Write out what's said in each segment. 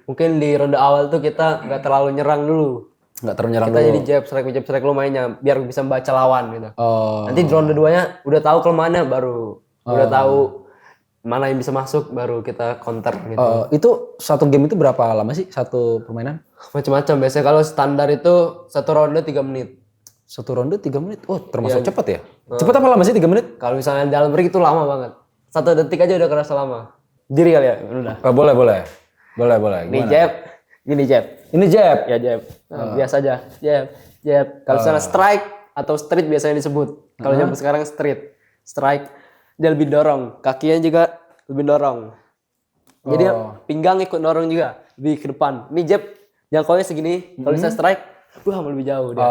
Mungkin di ronde awal tuh kita nggak terlalu nyerang dulu. Nggak terlalu nyerang Kita dulu. jadi jab strike lu mainnya biar bisa membaca lawan gitu. Oh. Nanti di ronde 2-nya udah tahu kelemahannya baru udah tahu mana yang bisa masuk baru kita counter gitu. Itu satu game itu berapa lama sih satu permainan? Macam-macam biasanya kalau standar itu 1 ronde 3 menit. Satu ronde 3 menit. Oh, termasuk cepat ya? Cepat apa lama sih 3 menit? Kalau misalnya dalam ring itu lama banget. 1 detik aja udah kerasa lama. Diri kali ya, udah. Boleh. Ini Gimana? jab, ini jab. Ini jab. Ya jab. Nah, biasa aja. Jab. Kalau misalnya strike atau street biasanya disebut. Kalau zaman sekarang street. Strike dia lebih dorong, kakinya juga lebih dorong. Jadi pinggang ikut dorong juga, lebih ke depan. Ini jab jangkauannya segini. Kalau misalnya strike, wah lebih jauh dia.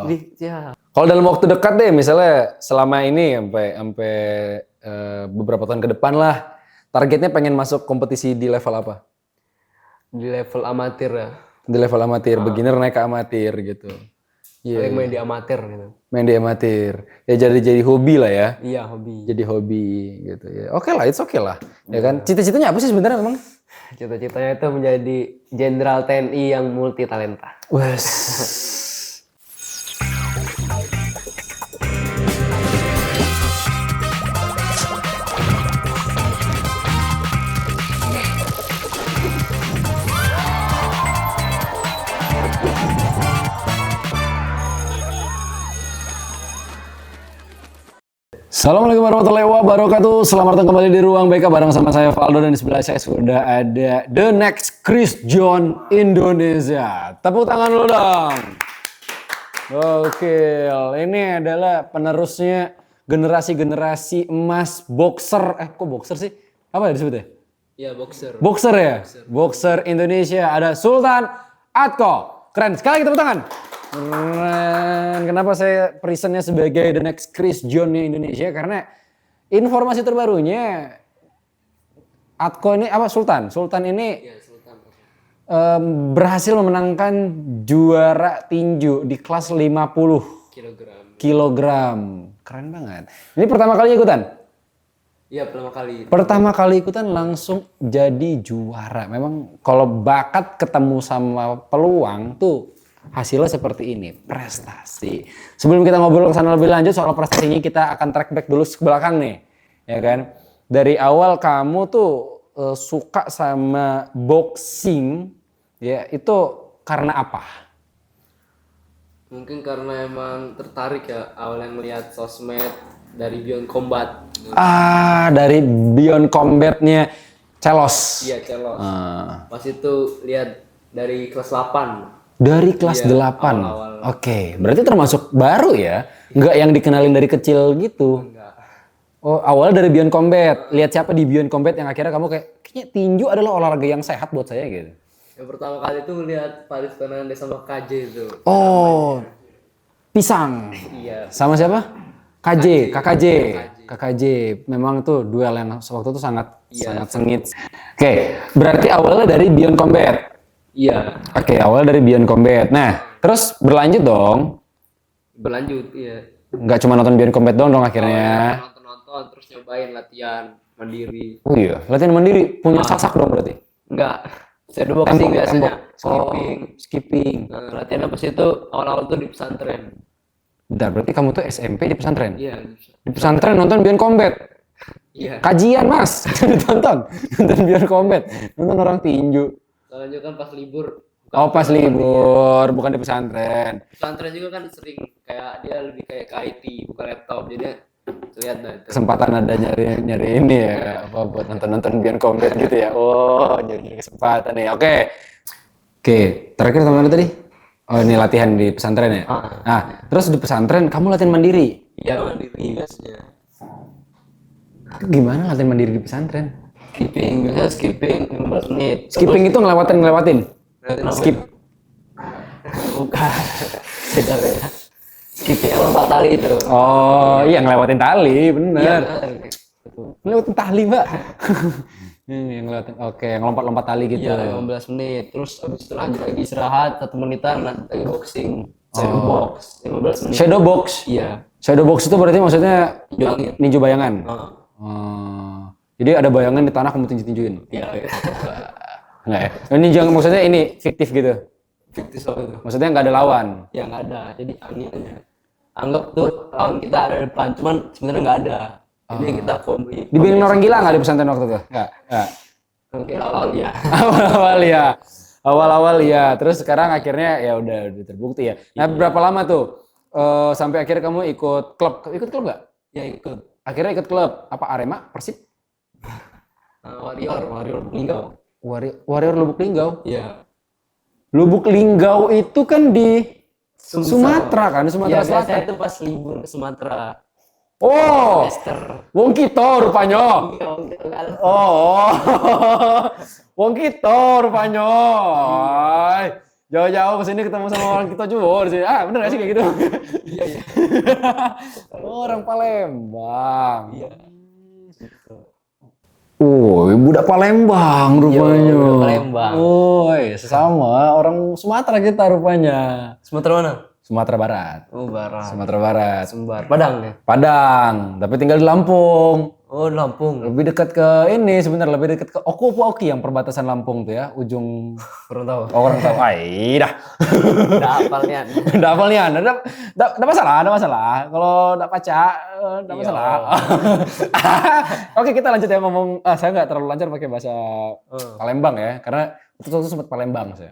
Jadi ya. Kalau dalam waktu dekat deh, misalnya selama ini sampai beberapa tahun ke depan lah, targetnya pengen masuk kompetisi di level apa? Di level amatir ya. Di level amatir, beginner naik ke amatir gitu. Paling main di amatir gitu. Main di amatir. Ya jadi hobi lah ya. Iya, hobi. Jadi hobi gitu ya. Oke lah, it's okay lah. Ya kan? Cita-citanya apa sih sebenarnya memang? Cita-citanya itu menjadi jenderal TNI yang multi talenta. Wes. Assalamualaikum warahmatullahi wabarakatuh. Selamat datang kembali di Ruang BK bareng sama saya Valdo, dan di sebelah saya sudah ada the next Chris John Indonesia. Tepuk tangan dulu dong. Oke, ini adalah penerusnya generasi emas boxer. Kok boxer sih? Apa ya disebutnya? Iya, boxer. Boxer ya? Boxer Indonesia. Ada Sultan Atko. Keren sekali, tepuk tangan. Keren. Kenapa saya presentnya sebagai the next Chris John Indonesia? Karena informasi terbarunya Atko ini apa Sultan ini berhasil memenangkan juara tinju di kelas 50 kilogram. Keren banget. Ini pertama kali ikutan? Iya, pertama kali. Pertama kali ikutan langsung jadi juara. Memang kalau bakat ketemu sama peluang tuh hasilnya seperti ini, prestasi. Sebelum kita ngobrol ke sana lebih lanjut soal prestasinya, kita akan track back dulu ke belakang nih, ya kan? Dari awal kamu tuh suka sama boxing, ya itu karena apa? Mungkin karena emang tertarik ya awalnya melihat sosmed dari Beyond Combat. Dari Beyond Combat-nya Celos. Iya, Celos. Pas itu lihat dari kelas 8. Dari kelas 8. awal-awal. Oke, berarti termasuk baru ya? Enggak yang dikenalin dari kecil gitu? Enggak. Oh, awalnya dari Beyond Combat. Lihat siapa di Beyond Combat yang akhirnya kamu kayaknya tinju adalah olahraga yang sehat buat saya gitu. Yang pertama kali itu lihat Paris Fernandes sama KJ itu. Oh, Pisang. Iya. Sama siapa? KKJ. Memang tuh duel yang waktu itu sangat sengit. Oke, berarti awalnya dari Beyond Combat. Iya. Oke, awalnya dari Beyond Combat. Nah, terus berlanjut dong. Berlanjut, iya. Nggak cuma nonton Beyond Combat dong akhirnya. Nonton terus nyobain latihan mandiri. Oh iya, latihan mandiri punya sasak dong berarti. Enggak. Shadow boxing biasanya. Skipping. Nah, latihan apa sih itu awal-awal tuh di pesantren. Bentar, berarti kamu tuh SMP di pesantren? Iya. Di pesantren nonton Beyond Combat? Iya. Kajian mas, nonton Beyond Combat, nonton orang tinju. Soalnya kan pas libur. Oh pas libur, bukan di pesantren. Pesantren juga kan sering kayak dia lebih kayak ke IT, bukan laptop, jadi lihat dah itu. Kesempatan ada nyari ini ya, apa buat nonton Beyond Combat gitu ya. Oh nyari kesempatan nih, oke. Terakhir teman-teman tadi? Oh ini latihan di pesantren ya? Nah, terus di pesantren kamu latihan mandiri? Iya, mandiri biasanya. Gimana latihan mandiri di pesantren? Skipping 15 menit. Skipping itu ngelewatin? Skip? Bukan. Beda. Skipping yang lompat tali itu. Oh iya ngelewatin tali, bener. Iya. Ngelewatin tali mbak. Yang ngelewatin, oke, yang lompat tali gitu. Iya, 15 menit. Terus habis itu lanjut lagi istirahat 1 menitan, lanjut lagi boxing. Shadow box 15 menit. Shadow box? Iya. Shadow box itu berarti maksudnya ninju bayangan? Oh. Jadi ada bayangan di tanah kamu tinju-tinjuin? Iya. Enggak ya? Ini jangan maksudnya ini fiktif gitu. Fiktif soal itu. Maksudnya nggak ada lawan. Ya nggak ada. Jadi anginnya. Anggap tuh lawan kita ada di depan, cuman sebenarnya nggak ada. Jadi kita kombi. Dibilangin orang gila nggak di pesantren waktu itu? Nggak. Oke, awal ya. Awal-awal ya. Awal-awal ya. Terus sekarang akhirnya ya udah terbukti ya. Nah berapa lama tuh sampai akhirnya kamu ikut klub? Ikut klub nggak? Ya ikut. Akhirnya ikut klub apa? Arema, Persib? Warrior Linggau. Warrior Lubuk Linggau. Iya. Lubuk Linggau itu kan di Sumatera kan, Sumatera Ya, Selatan. saya itu pas libur ke Sumatera. Oh, Esther. wong kita rupanya. Oh, wong kita rupanya. Ay, jauh-jauh kesini ketemu sama orang kita juga di sini. Ah, bener gak sih kayak gitu? Iya, iya. Orang Palembang. Iya. Oh, budak Palembang rupanya. budak Palembang. Oh, sesama orang Sumatera kita rupanya. Sumatera mana? Sumatera Barat. Oh, Barat. Sumatera Barat. Sumbar. Padang ya? Padang, tapi tinggal di Lampung. Oh, Lampung. Lebih dekat ke ini sebenarnya, lebih dekat ke Oku apa Oki yang perbatasan Lampung tuh ya, ujung Kurang tahu. orang tahu. Ai, dah. Udah hafal nih. Udah hafal nih, ada masalah, ada masalah. Kalau enggak baca, enggak Iya. masalah. Oke, kita lanjut ya ngomong. Saya nggak terlalu lancar pakai bahasa Palembang ya, karena waktu itu sempat Palembang saya.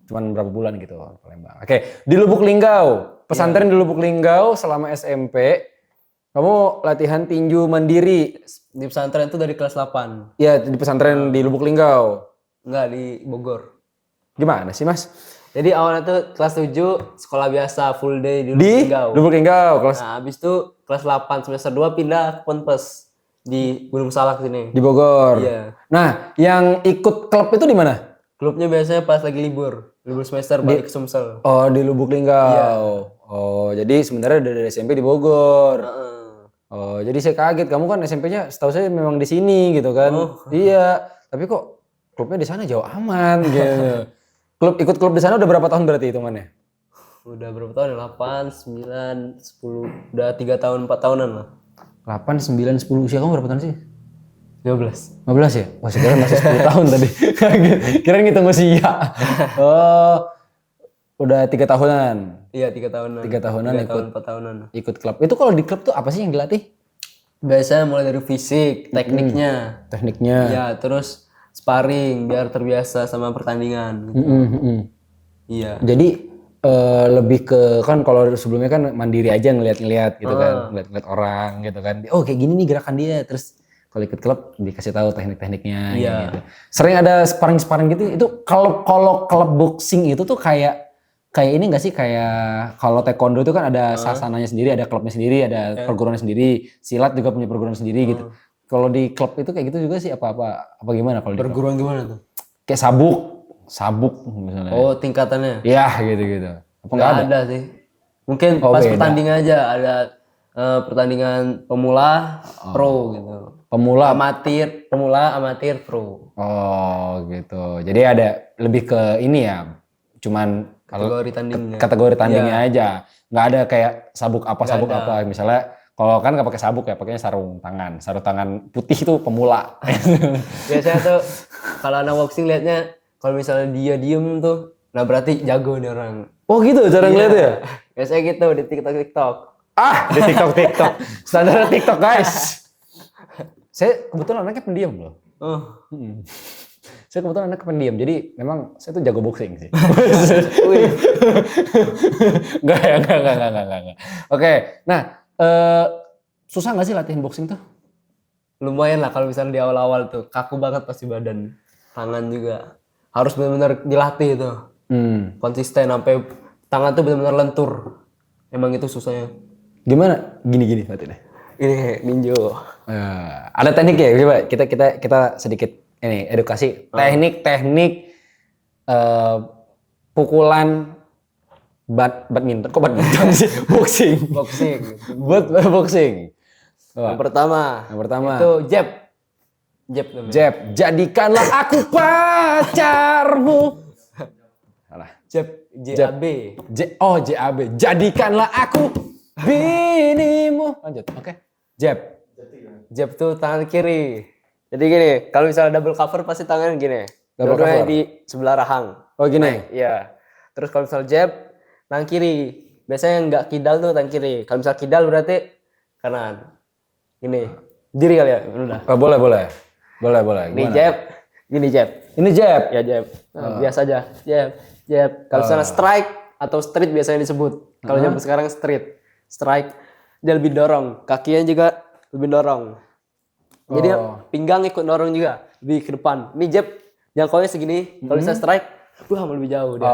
Cuman berapa bulan gitu Palembang. Oke, di Lubuk Linggau. Pesantren di Lubuk Linggau selama SMP. Kamu latihan tinju mandiri. Di pesantren itu dari kelas 8. Ya, di pesantren di Lubuk Linggau. Enggak, di Bogor. Gimana sih, Mas? Jadi awalnya tuh kelas 7 sekolah biasa full day di Lubuk Di Linggau. Lubuk Linggau kelas Nah, habis itu kelas 8 semester 2 pindah ke Ponpes di Gunung Salak sini. di Bogor. Iya. Nah, yang ikut klub itu di mana? Klubnya biasanya pas lagi libur semester balik ke Sumsel. Oh, di Lubuk Linggau. Iya. Oh, jadi sebenarnya dari SMP di Bogor. Heeh. Oh, jadi saya kaget. Kamu kan SMP-nya setahu saya memang di sini gitu kan. Oh. Iya, tapi kok klubnya di sana jauh aman gitu. Ikut klub di sana udah berapa tahun berarti hitungannya? Udah berapa tahun? 8, 9, 10, udah 3 tahun, 4 tahunan lah. 8, 9, 10. Usia kamu berapa tahun sih? 15. 15 ya? Wah, sekarang masih 10 tahun tadi. Kirain ngitung usia. Oh, udah 3 tahunan. Iya, 3 tahunan. 3 tahunan 3 ikut tahun, 4 tahunan. ikut klub. Itu kalau di klub tuh apa sih yang dilatih? Biasanya mulai dari fisik, tekniknya. Tekniknya. Ya, terus sparring biar terbiasa sama pertandingan. Gitu. Iya. Jadi lebih ke kan kalau sebelumnya kan mandiri aja ngeliat-ngeliat gitu kan, ngeliat-ngeliat orang gitu kan. Oh kayak gini nih gerakan dia. Terus kalau ikut klub dikasih tahu teknik-tekniknya Iya. gitu. Sering ada sparring-sparring gitu. Itu kalau klub boxing itu tuh kayak ini enggak sih kayak kalau taekwondo itu kan ada sasananya sendiri, ada klubnya sendiri, ada perguruannya sendiri. Silat juga punya perguruan sendiri gitu. Kalau di klub itu kayak gitu juga sih apa gimana kalau di klub? Perguruan gimana tuh? Kayak sabuk misalnya. Oh, tingkatannya. Ya gitu-gitu. Apa enggak ada? Ada sih. Mungkin Oh, pas beda. pertandingan aja ada pertandingan pemula, pro gitu. Pemula. Pemula, amatir, pro. Oh gitu. Jadi ada lebih ke ini ya. Cuman Kategori tandingnya. kategori tandingnya aja. Nggak ada kayak sabuk apa sabuk ada. apa. Misalnya kalau kan nggak pakai sabuk ya, pakainya sarung tangan. Sarung tangan putih itu pemula. Biasanya tuh kalau anak boxing liatnya kalau misalnya dia diem tuh, nah berarti jago nih orang. Oh gitu cara ngeliat ya? Biasanya gitu di TikTok. Ah di TikTok. Standar TikTok guys. Saya kebetulan anaknya pendiam loh. Oh. Saya kebetulan anaknya pendiam, jadi memang saya tuh jago boxing sih. Wih. Enggak. Oke, nah susah nggak sih latihan boxing tuh? Lumayan lah kalau misalnya di awal-awal tuh kaku banget pasti badan, tangan juga harus benar-benar dilatih tuh, konsisten sampai tangan tuh benar-benar lentur. Emang itu susahnya. Gimana? Gini latihannya. Ini ninjo. Ada teknik ya, coba kita sedikit ini edukasi teknik pukulan badminton. Kok badminton sih? Boxing. Boxing. Yang pertama itu jab namanya. Jab. Jadikanlah aku pacarmu. Salah. JAB. JAB. Jadikanlah aku binimu. Lanjut. Oke. Jab Jab tuh tangan kiri. Jadi gini, kalau misalnya double cover pasti tangan gini. Double Dua-duanya cover. di sebelah rahang. Oh gini. Iya. Terus kalau misal jab, tangan kiri. Biasanya yang nggak kidal tuh tangan kiri. Kalau misal kidal berarti kanan. Ini. Diri kali ya? Udah. Oh, boleh. Ini Gimana? jab, gini jab. Ini jab. Ya jab. Biasa aja. Jab. Kalau misalnya strike atau street biasanya disebut. Kalau zaman sekarang street. Strike. Dia lebih dorong. Kakinya juga lebih dorong. Jadi pinggang ikut dorong juga. Lebih ke depan. Ini jab. Jangkauannya segini. Kalau misalnya strike, wah lebih jauh dia.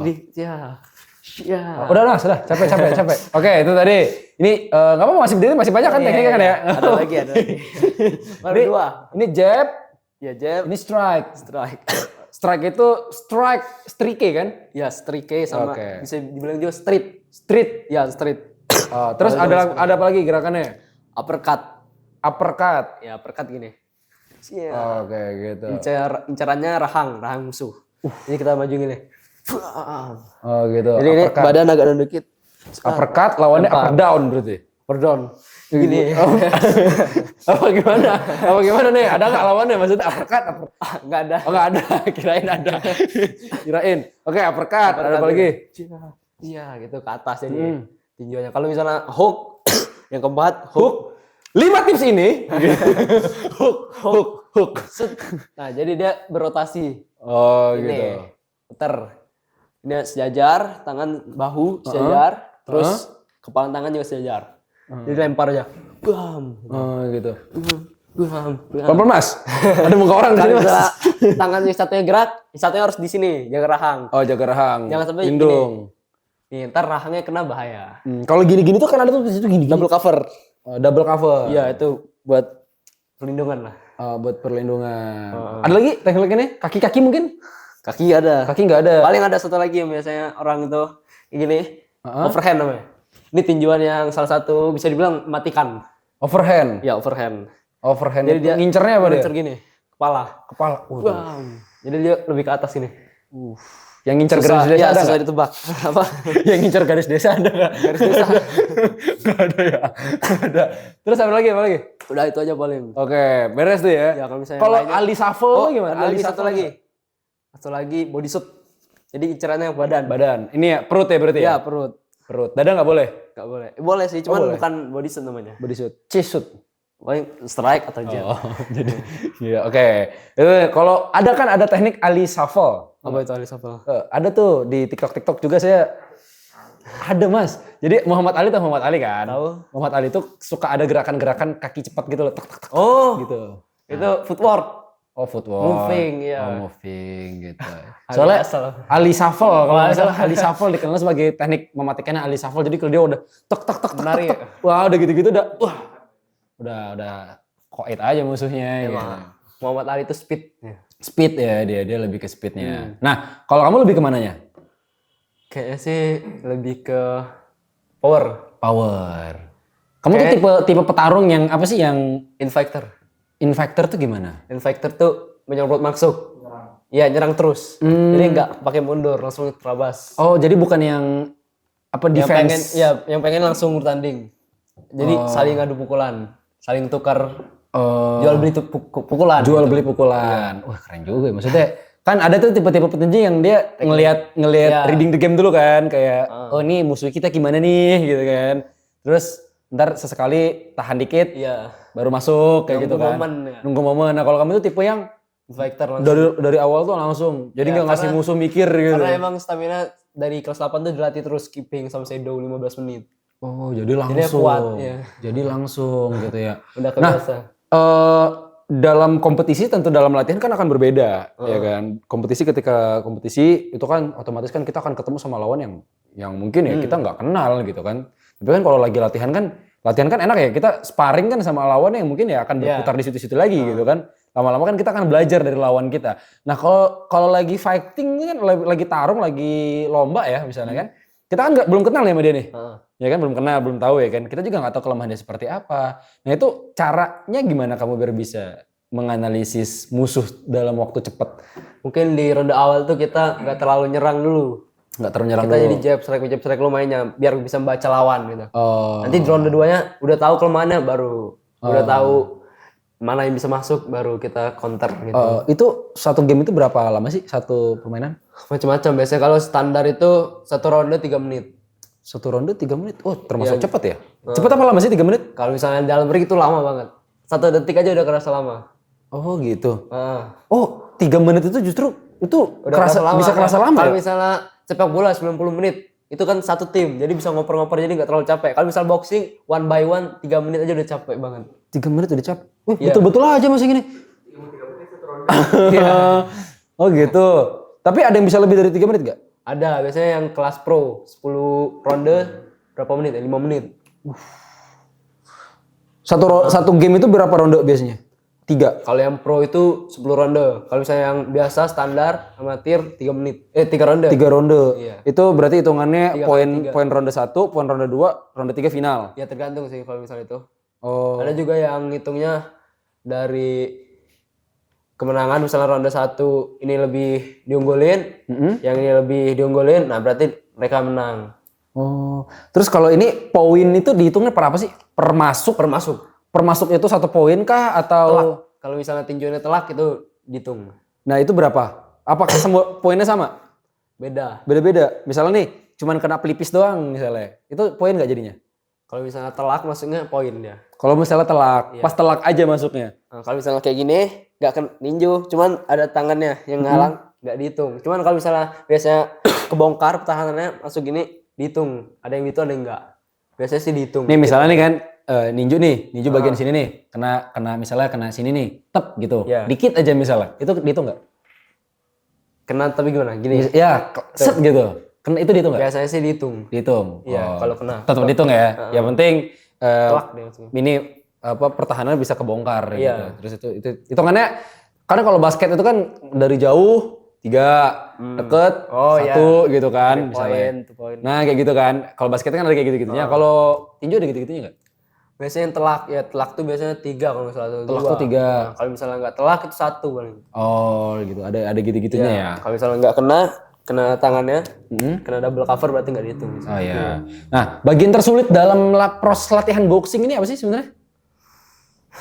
Jadi ya. Udah lah, sudah. Capek. Oke, itu tadi. Ini nggak apa-apa, masih berdiri, masih banyak kan tekniknya kan ya? Ada lagi. Baru Ini, dua. ini jab, Ya jab. ini strike. Strike. Strike itu strike kan? Ya strike sama Oke. bisa dibilang juga street. Street. Ya street. Terus ada apa lagi gerakannya? Uppercut. Uppercut. Ya uppercut gini. Iya. Oke, gitu. Incarannya rahang musuh. Ini kita maju gini. Oh, gitu. Jadi ini Uppercut. badan agak dikit. Uppercut lawannya upper down berarti. Perdon. Gini. Apa gimana nih? Ada nggak lawannya? Maksudnya uppercut? Enggak ada. Oh nggak ada, kirain ada. Kirain. Oke, uppercut. Ada apa lagi? Iya, gitu ke atas jadi tinjuannya. Kalau misalnya hook yang keempat Hook. 5 tips ini. Hook. Set. Nah, jadi dia berotasi. Oh, Ini gitu. puter. Ini sejajar, tangan bahu sejajar, terus kepala tangan juga sejajar. Jadi lempar aja. Bam. Oh, gitu. Bam. Pelan-pelan, Mas. Ada muka orang di sini, Kalau Mas. misalnya tangan yang satunya gerak, yang satunya harus di sini, jaga rahang. Oh, jaga rahang. Jangan sampai lindung. Nih, ntar rahangnya kena bahaya. Kalau gini-gini tuh kan ada tuh di situ gini. Double cover. Double cover. Iya, itu buat perlindungan lah. Buat perlindungan. Ada lagi teknik ini? Kaki-kaki mungkin? Kaki ada. Kaki nggak ada. Paling ada satu lagi yang biasanya orang itu gini, overhand namanya. Ini tinjuan yang salah satu bisa dibilang matikan. Overhand. Ya, overhand. Overhand. Jadi Itu dia ngincernya apa dia? ngincer gini, kepala. Kepala. Bam. Jadi dia lebih ke atas ini. Yang ngincer garis desa ya, ada susah nggak? ditebak. Apa? Yang ngincer garis desa ada nggak? Garis desa. Nggak ada ya. Nggak ada. Terus apa lagi? Udah itu aja paling. Oke, beres tuh ya. Ya, kalau misalnya Kalau lainnya- Ali Shuffle Oh, gimana? ada lagi Ali satu Shuffle lagi. Satu lagi body suit. Jadi incerannya yang badan. Badan. Ini ya perut ya berarti ya? Ya, perut. Perut. Dada nggak boleh? Gak boleh. Boleh sih, cuman boleh. bukan body suit namanya. Body suit. Chest suit. Paling strike atau jab. Oh, jadi iya oke. Itu kalau ada teknik Ali Shuffle. Apa itu Ali Shuffle? Ada tuh di TikTok juga saya ada Mas. Jadi Muhammad Ali tuh Muhammad Ali kan. Tahu. Muhammad Ali tuh suka ada gerakan-gerakan kaki cepat gitu loh. Tak, tak, tak, Oh, gitu. itu footwork. Oh footwork. Moving, iya. Oh moving gitu. Soalnya asal. Ali Shuffle kalau nggak salah Ali Shuffle dikenal sebagai teknik mematikannya Ali Shuffle. Jadi kalau dia udah tek tek tek tek Menari tek, tek. Wah udah gitu-gitu udah koit aja musuhnya. Gitu. Muhammad Ali itu speed. Speed ya dia lebih ke speednya. Nah kalau kamu lebih ke mananya? Kayaknya sih lebih ke power. Power. Kamu tuh tipe petarung yang apa sih yang Infector. Infector tuh gimana? Infector tuh menyerobot masuk. Iya, nyerang terus. Jadi nggak pakai mundur, langsung terabas. Oh jadi bukan yang apa defense? Yang pengen langsung bertanding. Jadi saling adu pukulan, saling tukar jual beli pukulan. Jual beli pukulan. Wah keren juga ya. Maksudnya kan ada tuh tipe-tipe petinju yang dia ngelihat reading the game dulu kan kayak oh ini musuh kita gimana nih gitu kan. Terus ntar sesekali tahan dikit Iya. baru masuk kayak gitu kan. momen, ya. Nunggu momen. Nah kalau kamu tuh tipe yang Infector langsung. dari awal tuh langsung. Jadi nggak ngasih musuh mikir gitu. Karena emang stamina dari kelas 8 tuh dilatih terus keeping sama shadow 15 menit. Oh jadi langsung. Jadi kuat, ya. Jadi langsung gitu ya. Udah kebiasa. Dalam kompetisi tentu dalam latihan kan akan berbeda ya kan. Ketika kompetisi itu kan otomatis kan kita akan ketemu sama lawan yang mungkin ya kita nggak kenal gitu kan. Tapi kan kalau lagi latihan kan enak ya, kita sparring kan sama lawan yang mungkin ya akan berputar di situ-situ lagi gitu kan. Lama-lama kan kita akan belajar dari lawan kita. Nah kalau lagi fighting kan lagi tarung, lagi lomba ya misalnya kan, kita kan belum kenal ya sama dia nih. Ya kan belum kenal, belum tahu ya kan. Kita juga nggak tahu kelemahan dia seperti apa. Nah itu caranya gimana kamu biar bisa menganalisis musuh dalam waktu cepat? Mungkin di ronde awal tuh kita nggak terlalu nyerang dulu. Nggak terus nyerang Kita dulu. jadi jab strike lu mainnya biar bisa membaca lawan gitu. Oh. Nanti di ronde 2-nya udah tahu kelemahannya baru udah tahu mana yang bisa masuk baru kita counter gitu. Itu satu game itu berapa lama sih satu permainan? Macam-macam. Biasanya kalau standar itu 1 ronde 3 menit. Satu ronde 3 menit. Oh, termasuk cepat ya? Cepat apa lama sih 3 menit? Kalau misalnya dalam ring itu lama banget. 1 detik aja udah kerasa lama. Oh, gitu. Ah. Oh, 3 menit itu justru itu Udah bisa kerasa lama Kalau ya? misalnya sepak bola 90 menit, itu kan satu tim, jadi bisa ngoper-ngoper jadi nggak terlalu capek. Kalau misal boxing one by one 3 menit aja udah capek banget. 3 menit udah capek. Betul-betul aja masih gini. Oh gitu. Tapi ada yang bisa lebih dari 3 menit gak? Ada, biasanya yang kelas pro 10 ronde berapa menit ya? 5 menit. Satu game itu berapa ronde biasanya? 3. Kalau yang pro itu 10 ronde. Kalau misalnya yang biasa standar amatir 3 menit. 3 ronde. 3 ronde. Iya. Itu berarti hitungannya 3 poin ronde 1, poin ronde 2, ronde 3 final. Ya tergantung sih kalau misalnya itu. Oh. Ada juga yang ngitungnya dari kemenangan, misalnya ronde 1 ini lebih diunggulin, yang ini lebih diunggulin, nah berarti mereka menang. Oh. Terus kalau ini poin itu dihitungnya per apa sih? Per masuk? Per masuk itu 1 poin kah atau Telak. Kalau misalnya tinjunya telak itu dihitung. Nah, itu berapa? Apakah semua poinnya sama? Beda. Beda-beda. Misalnya nih, cuman kena pelipis doang misalnya. Itu poin nggak jadinya? Kalau misalnya telak masuknya poin dia. Kalau misalnya telak, pas telak aja masuknya. Nah, kalau misalnya kayak gini nggak kena ninju, cuman ada tangannya yang ngalang, nggak dihitung. Cuman kalau misalnya biasanya kebongkar pertahanannya masuk gini dihitung. Ada yang dihitung ada yang enggak. Biasanya sih dihitung. Nih misalnya nih kan ninju bagian sini nih, kena misalnya kena sini nih, tep gitu. Iya. Dikit aja misalnya. Itu dihitung nggak? Kena tapi gimana? Gini. Ya, set gitu. Kena itu dihitung nggak? Biasanya sih dihitung. Dihitung. Iya, kalau kena. Tetap dihitung ya. Yang penting Telak dia maksudnya. ini pertahanan bisa kebongkar Iya. gitu. Terus itu hitungannya karena kalau basket itu kan dari jauh 3, deket, Oh, 1 gitu kan misalnya. Poin. Nah, kayak gitu kan. Kalau basket kan ada kayak gitu-gitunya. Kalau tinju ada gitu-gitunya enggak? Biasanya yang telak, ya telak tuh biasanya 3 kalau nggak salah tuh. Telak 2. tuh 3. Nah, kalau misalnya nggak telak itu 1 paling. Oh, gitu. Ada gitu-gitunya ya. Kalau misalnya nggak kena tangannya, kena double cover berarti nggak dihitung. Oh iya. Nah, bagian tersulit dalam latihan boxing ini apa sih sebenarnya?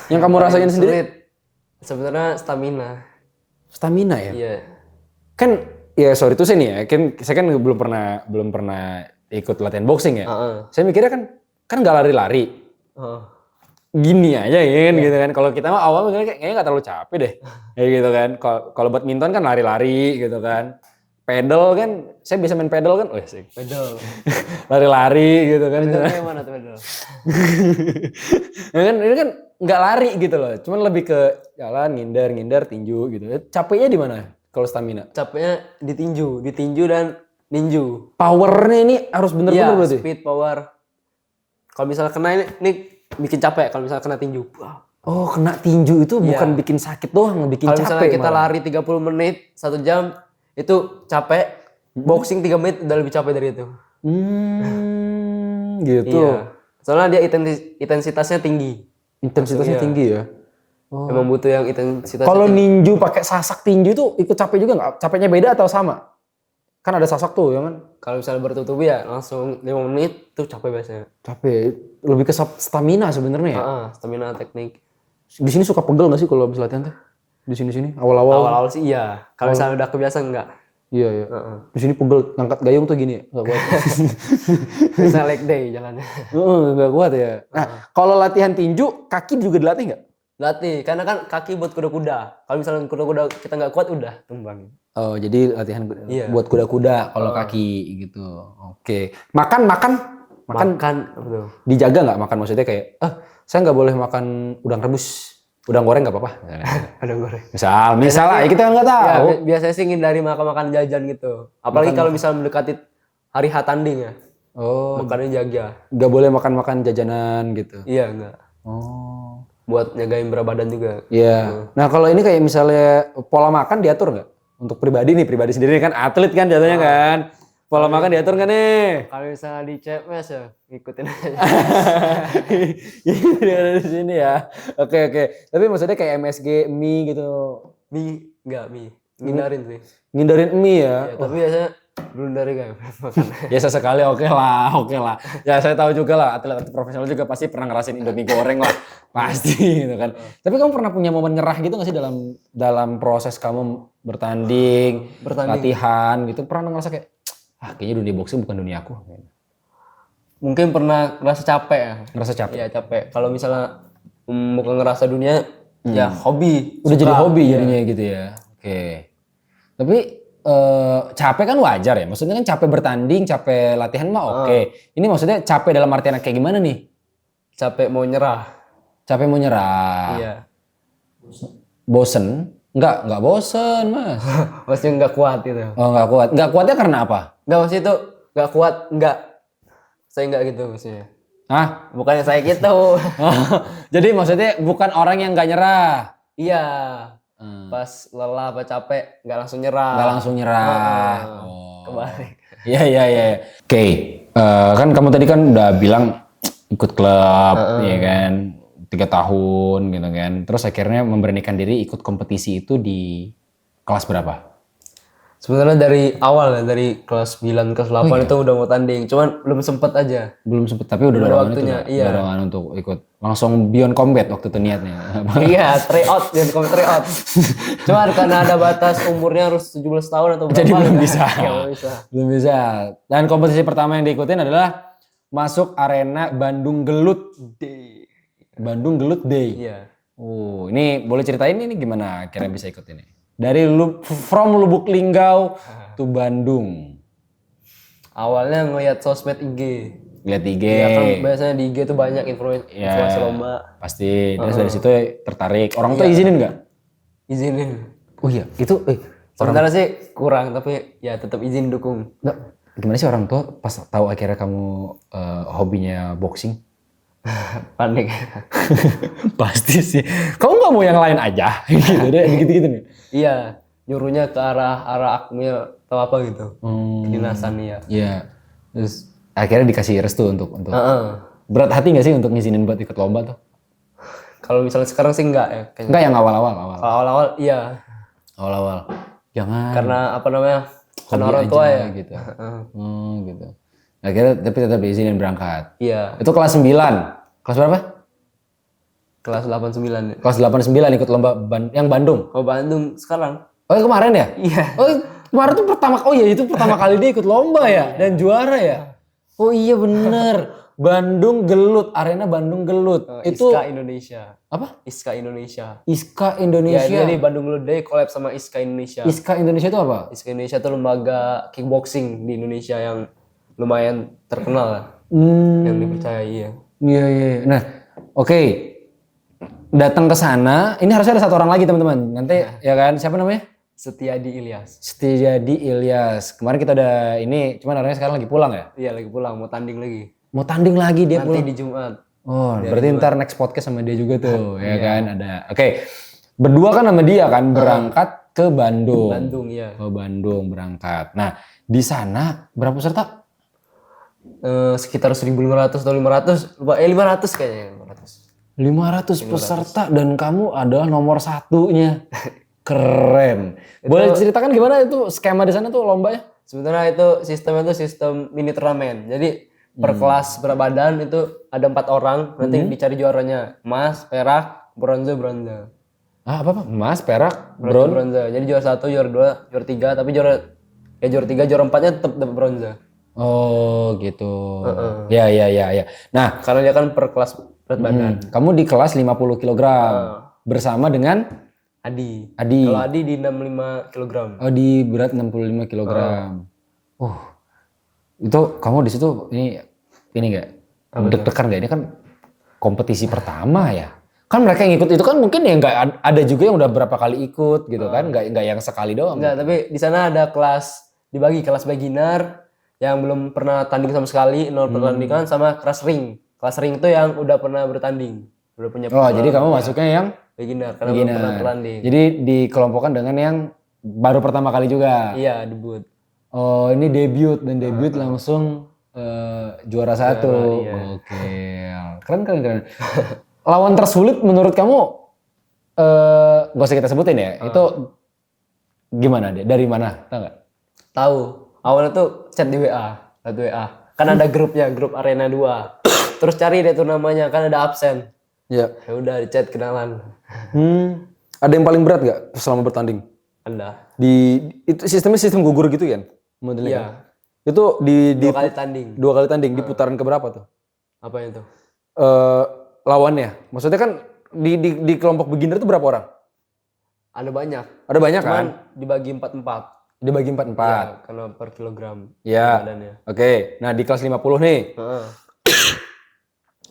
Yang kamu rasain sendiri? Sulit. Sebenarnya stamina. Stamina ya? Iya. Kan ya sorry itu sih nih ya. Saya kan belum pernah ikut latihan boxing ya. Saya mikirnya kan nggak lari-lari. Gini aja ya kan gitu kan. Kalau kita mah awal mikirnya kayaknya nggak terlalu capek deh. Ya gitu kan. Kalau badminton kan lari-lari gitu kan. Pedal kan, saya bisa main pedal kan, sih. Pedal. Lari-lari gitu kan. Pedalnya mana tuh pedal? Ya kan ini kan nggak lari gitu loh, cuman lebih ke jalan, ngindar, tinju gitu. Capeknya di mana kalau stamina? Capeknya ditinju dan ninju. Powernya ini harus bener-bener Iya, berarti. speed power. Kalau misalnya kena ini bikin capek kalau misalnya kena tinju. Wah. Oh, kena tinju itu bukan bikin sakit doang, bikin Kalau capek. misalnya kita lari 30 menit, 1 jam, itu capek. Boxing 3 menit udah lebih capek dari itu. Gitu. Iya. Soalnya dia intensitasnya tinggi. Intensitasnya tinggi ya. Emang butuh yang intensitasnya Kalau tinggi. ninju pakai sasak tinju itu ikut capek juga nggak? Capeknya beda atau sama? Kan ada sasak tuh ya kan? Kalau misalnya bertutup ya langsung 5 menit tuh capek biasanya. Capek. Lebih ke stamina sebenarnya ya. Stamina teknik. Di sini suka pegel nggak sih kalau habis latihan tuh? Di sini awal-awal. Awal-awal sih iya. Kalau misalnya udah kebiasaan enggak. Iya. Di sini pegel, ngangkat gayung tuh gini ya, nggak kuat. Misalnya leg day jalannya. Nggak kuat ya. Nah, kalau latihan tinju, kaki juga dilatih nggak? Latih, karena kan kaki buat kuda-kuda. Kalau misalnya kuda-kuda kita nggak kuat udah tumbang. Oh, jadi latihan buat kuda-kuda kalau kaki gitu. Oke. Makan Makan apa tuh? dijaga nggak makan maksudnya kayak, saya nggak boleh makan udang rebus, udang goreng nggak apa-apa. Ada goreng. Misal lah, ya kita nggak tahu. Ya, biasanya sih ngindari makan jajan gitu. Apalagi kalau misalnya mendekati hari H tanding ya. Oh, Makannya jaga. nggak boleh makan jajanan gitu. Iya enggak. Oh. Buat nyagain berat badan juga. Iya. Nah kalau ini kayak misalnya pola makan diatur nggak? Untuk pribadi sendiri kan atlet kan jatuhnya kan. Pola makan diatur nggak nih? Kalau misalnya di CMS ya ngikutin aja. Ini ada di sini ya. Oke. Tapi maksudnya kayak MSG, mie gitu. Mie. Ngindarin sih. Ngindarin mie ya. Ya, tapi biasanya blunder kan. Ya sesekali oke lah. Ya saya tahu juga lah atlet profesional juga pasti pernah ngerasain Indomie goreng lah. Pasti gitu kan. Tapi kamu pernah punya momen nyerah gitu gak sih dalam proses kamu bertanding, latihan gitu? Pernah ngerasa kayak, kayaknya dunia boxing bukan dunia aku. Mungkin pernah ngerasa capek ya. Ngerasa capek? Iya capek. Kalau misalnya bukan ngerasa dunia, ya hobi. Udah jadi hobi iya. jadinya gitu ya. Oke. Tapi capek kan wajar ya. Maksudnya kan capek bertanding, capek latihan mah oke. Ini maksudnya capek dalam artian kayak gimana nih? Capek mau nyerah. Capek mau nyerah. Iya. Bosen? Enggak bosen mas. Maksudnya nggak kuat gitu. Oh enggak kuat. Enggak kuatnya karena apa? Nggak, maksudnya itu nggak kuat, nggak. Saya nggak gitu maksudnya. Hah? Bukannya saya gitu. Jadi maksudnya bukan orang yang enggak nyerah. Iya. Pas lelah apa capek nggak langsung nyerah. Enggak langsung nyerah. Kebalik. Iya. Oke. Kan kamu tadi kan udah bilang ikut klub, ya kan, 3 tahun gitu kan. Terus akhirnya memberanikan diri ikut kompetisi itu di kelas berapa? Sebenarnya dari awal ya, dari kelas 9, kelas 8 itu udah mau tanding. Cuman belum sempet aja. Belum sempet, tapi udah Ada dorongan waktunya, itu. iya. Dorongan untuk ikut. Langsung beyond combat waktu itu niatnya. Iya, tryout, jangan komen tryout. Cuman karena ada batas umurnya harus 17 tahun atau berapa. Jadi belum bisa. Ya, belum bisa. Belum bisa. Dan kompetisi pertama yang diikutin adalah masuk arena Bandung Gelut. Bandung Gelut Day. Iya. Oh, ini boleh ceritain ini gimana akhirnya bisa ikut ini? Dari from Lubuk Linggau to Bandung. Awalnya ngeliat sosmed IG. Lihat IG. Iya kan biasanya di IG tuh banyak influencer lomba. Pasti. Dan dari situ tertarik. Orang tua izinin nggak? Izinin. Oh iya, itu Sementara sih kurang, tapi ya tetap izin dukung. nggak, gimana sih orang tua pas tahu akhirnya kamu hobinya boxing? Panik. Pasti sih. Kamu nggak mau yang lain aja gitu deh, gitu nih. Iya, nyuruhnya ke arah akunya atau apa gitu. Kedinasan ya. Iya. Terus akhirnya dikasih restu untuk Heeh. berat hati nggak sih untuk ngizinin buat ikut lomba tuh? Kalau misalnya sekarang sih enggak ya. Kayaknya. Enggak yang awal-awal. Kalau awal-awal iya. Awal-awal. Jangan. Karena apa namanya? Karena Hobi orang tua aja, ya. gitu. Gitu. Akhirnya tapi tetap diizinin berangkat. Iya. Itu kelas 9. Kelas berapa? Kelas 89. Kelas 89 ikut lomba yang Bandung. Oh Bandung sekarang? Oh yang kemarin ya? Iya. Oh kemarin tuh itu pertama kali dia ikut lomba ya dan juara ya. Oh iya bener. Bandung Gelut, arena Bandung Gelut. Itu Iska Indonesia. apa? Iska Indonesia. Iska Ya, Indonesia. jadi Bandung Gelut Day collab sama Iska Indonesia. Iska Indonesia itu apa? Iska Indonesia tuh lembaga kickboxing di Indonesia yang lumayan terkenal lah. Yang dipercayai ya. Iya. Nah, oke. Datang ke sana, ini harusnya ada 1 orang lagi teman-teman. Nanti ya kan, siapa namanya? Setiadi Ilyas. Setiadi Ilyas. Kemarin kita udah ini, cuman orangnya sekarang lagi pulang ya? Iya lagi pulang, mau tanding lagi. Mau tanding lagi dia Nanti pulang. di Jumat. Oh, berarti ntar next podcast sama dia juga tuh, ya kan? Ada. Oke. Berdua kan sama dia kan berangkat ke Bandung. Bandung ya. Ke Bandung berangkat. Nah, di sana berapa peserta? Sekitar 1.500 atau 500, lupa 500 kayaknya 500. 500 peserta dan kamu adalah nomor 1-nya. Keren. Boleh ceritakan gimana itu skema di sana tuh lombanya? Sebenarnya itu sistemnya tuh sistem mini turnamen. Jadi per kelas berat badan itu ada 4 orang, nanti dicari juaranya. Emas, perak, bronze. Apa? Emas, perak, Bronze. Jadi juara 1, juara 2, juara 3, tapi juara 3, juara 4-nya tetap dapat bronze. Oh, gitu. Ya. Nah, Karena dia kan per kelas berat badan. kamu di kelas 50 kg bersama dengan Adi. Adi. Kalau Adi di 65 kg. Oh, di berat 65 kg. Itu kamu di situ ini enggak? Deg-degan enggak? Ini kan kompetisi pertama ya. Kan mereka yang ikut itu kan mungkin ya enggak ada juga yang udah berapa kali ikut gitu kan, enggak yang sekali doang. Enggak, tapi di sana ada kelas dibagi kelas beginner yang belum pernah tanding sama sekali, 0 pertandingan sama kelas ring. Kelas ring itu yang udah pernah bertanding, udah punya Jadi kamu masuknya yang beginner karena belum pernah bertanding. Jadi dikelompokkan dengan yang baru pertama kali juga. Iya, debut. Oh, ini debut dan debut langsung juara 1. Iya. Oke. Keren. Lawan tersulit menurut kamu gak usah kita sebutin ya. Itu gimana dia? Dari mana? Tahu nggak? Tahu. Awalnya tuh chat di WA, lewat WA. Kan ada grupnya, grup Arena 2. Terus cari deh tuh namanya, kan ada absen. Ya. Ya udah di chat kenalan. Ada yang paling berat gak selama bertanding? Ada. Itu sistemnya sistem gugur gitu kan? Modelnya Iya. kan? Itu di 2 kali tanding. 2 kali tanding di putaran keberapa tuh? Apa itu? Lawannya. Maksudnya kan di kelompok beginner itu berapa orang? Ada banyak. Ada banyak kan? Cuman dibagi 4-4. Dibagi 4-4. Iya, karena per kilogram Ya. badannya. Oke. Nah, di kelas 50 nih. Heeh.